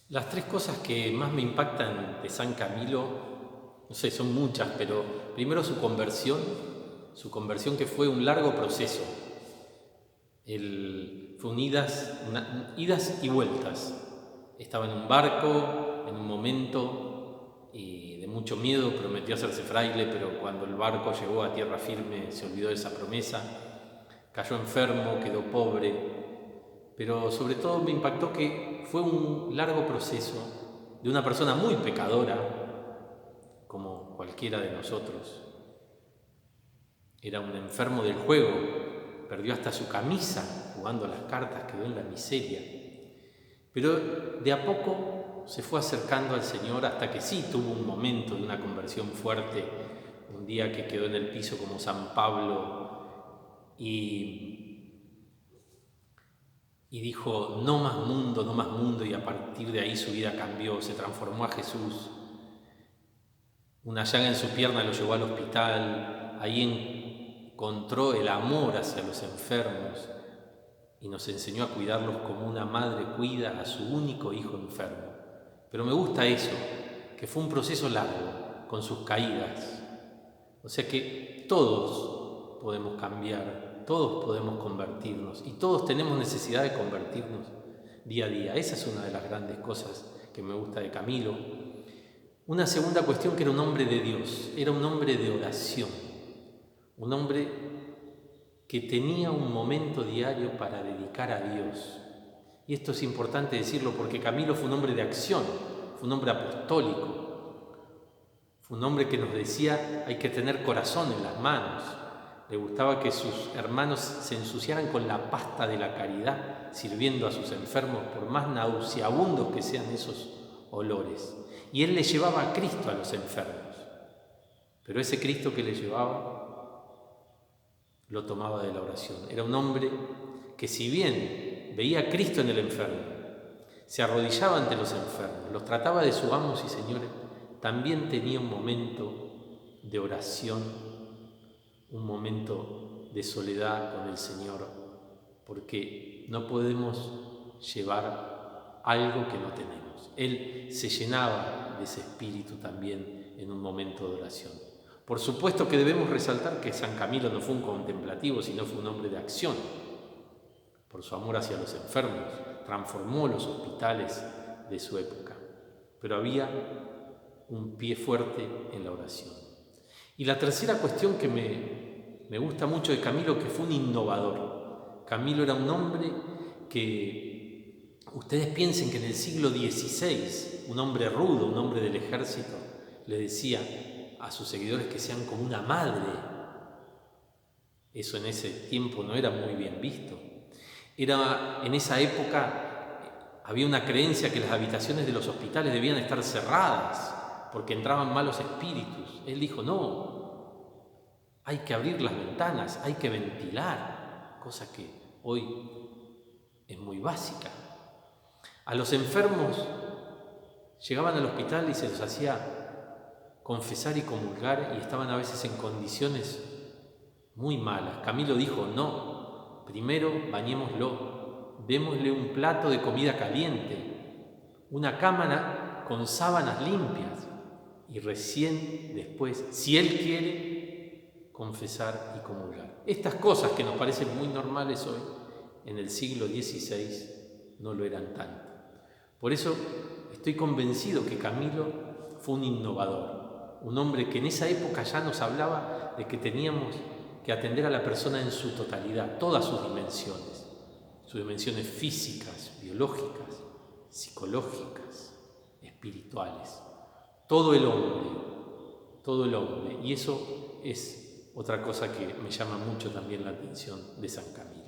Las tres cosas que más me impactan de San Camilo, no sé, son muchas, pero primero su conversión que fue un largo proceso. Fue idas y vueltas. Estaba en un barco, en un momento de mucho miedo, prometió hacerse fraile, pero cuando el barco llegó a tierra firme se olvidó de esa promesa, cayó enfermo, quedó pobre. Pero sobre todo me impactó que fue un largo proceso de una persona muy pecadora, como cualquiera de nosotros. Era un enfermo del juego, perdió hasta su camisa jugando a las cartas, quedó en la miseria. Pero de a poco se fue acercando al Señor hasta que sí tuvo un momento de una conversión fuerte, un día que quedó en el piso como San Pablo y dijo, no más mundo, y a partir de ahí su vida cambió, se transformó a Jesús. Una llaga en su pierna lo llevó al hospital, ahí encontró el amor hacia los enfermos y nos enseñó a cuidarlos como una madre cuida a su único hijo enfermo. Pero me gusta eso, que fue un proceso largo, con sus caídas. O sea que todos podemos cambiar, todos podemos convertirnos y todos tenemos necesidad de convertirnos día a día. Esa es una de las grandes cosas que me gusta de Camilo. Una segunda cuestión, que era un hombre de Dios, era un hombre de oración, un hombre que tenía un momento diario para dedicar a Dios. Y esto es importante decirlo porque Camilo fue un hombre de acción, fue un hombre apostólico. Fue un hombre que nos decía, hay que tener corazón en las manos. Le gustaba que sus hermanos se ensuciaran con la pasta de la caridad, sirviendo a sus enfermos, por más nauseabundos que sean esos olores. Y él le llevaba a Cristo a los enfermos. Pero ese Cristo que le llevaba, lo tomaba de la oración. Era un hombre que, si bien veía a Cristo en el enfermo, se arrodillaba ante los enfermos, los trataba de sus amos y señores, también tenía un momento de oración, un momento de soledad con el Señor, porque no podemos llevar algo que no tenemos. Él se llenaba de ese espíritu también en un momento de oración. Por supuesto que debemos resaltar que San Camilo no fue un contemplativo, sino fue un hombre de acción. Por su amor hacia los enfermos, transformó los hospitales de su época. Pero había un pie fuerte en la oración. Y la tercera cuestión que me gusta mucho de Camilo, que fue un innovador. Camilo era un hombre que, ustedes piensen que en el siglo XVI, un hombre rudo, un hombre del ejército, le decía a sus seguidores que sean como una madre. Eso en ese tiempo no era muy bien visto. En esa época había una creencia que las habitaciones de los hospitales debían estar cerradas porque entraban malos espíritus. Él dijo, no, hay que abrir las ventanas, hay que ventilar, cosa que hoy es muy básica. A los enfermos llegaban al hospital y se los hacía confesar y comulgar y estaban a veces en condiciones muy malas. Camilo dijo, no, primero bañémoslo, démosle un plato de comida caliente, una cámara con sábanas limpias y recién después, si él quiere, confesar y comulgar. Estas cosas que nos parecen muy normales hoy, en el siglo XVI no lo eran tanto. Por eso estoy convencido que Camilo fue un innovador, un hombre que en esa época ya nos hablaba de que teníamos que atender a la persona en su totalidad, todas sus dimensiones físicas, biológicas, psicológicas, espirituales. Todo el hombre. Y eso es otra cosa que me llama mucho también la atención de San Camilo.